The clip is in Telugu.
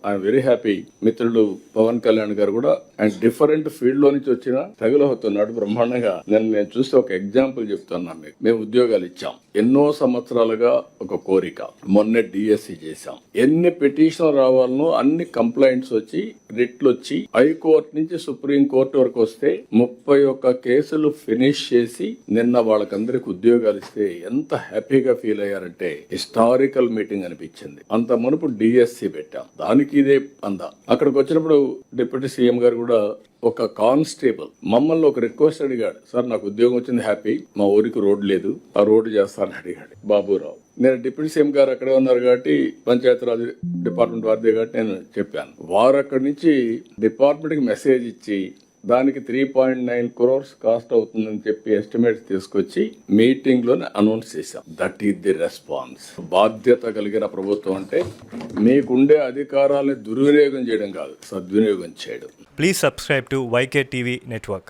I'm very happy. మిత్రులు పవన్ కళ్యాణ్ గారు కూడా ఆయన డిఫరెంట్ ఫీల్డ్ లో నుంచి వచ్చిన స్ట్రగుల్ అవుతున్నాడు బ్రహ్మాండంగా. నేను చూస్తే ఒక ఎగ్జాంపుల్ చెప్తున్నా మీకు. మేము ఉద్యోగాలు ఇచ్చాం, ఎన్నో సంవత్సరాలుగా ఒక కోరిక. మొన్నే డిఎస్సి చేశాం. ఎన్ని పిటిషన్ రావాలనో అన్ని కంప్లైంట్స్ వచ్చి రిట్లు వచ్చి హైకోర్టు నుంచి సుప్రీం కోర్టు వరకు వస్తే 31 కేసులు ఫినిష్ చేసి నిన్న వాళ్ళకందరికి ఉద్యోగాలు ఇస్తే ఎంత హ్యాపీగా ఫీల్ అయ్యారంటే హిస్టారికల్ మీటింగ్ అనిపించింది. అంత మునుపు డిఎస్సి పెట్టాం, దానికి ఇదే అందా. అక్కడికి వచ్చినప్పుడు డిప్యూటీ సీఎం గారు కూడా ఒక కానిస్టేబుల్ మమ్మల్ని ఒక రిక్వెస్ట్ అడిగాడు, సార్ నాకు ఉద్యోగం వచ్చింది హ్యాపీ, మా ఊరికి రోడ్డు లేదు, ఆ రోడ్డు చేస్తానని అడిగాడు బాబురావు. నేను డిప్యూటీ సీఎం గారు అక్కడే ఉన్నారు కాబట్టి పంచాయతీరాజ్ డిపార్ట్మెంట్ వారిదే కాబట్టి నేను చెప్పాను. వారు అక్కడి నుంచి డిపార్ట్మెంట్ కి మెసేజ్ ఇచ్చి దానికి 3.9 crores కాస్ట్ అవుతుందని చెప్పి ఎస్టిమేట్స్ తీసుకొచ్చి మీటింగ్ లోనే అనౌన్స్ చేశాం. That is the response. బాధ్యత కలిగిన ప్రభుత్వం అంటే మీకుండే అధికారాలను దుర్వినియోగం చేయడం కాదు, సద్వినియోగం చేయడం. Please subscribe to YK TV Network.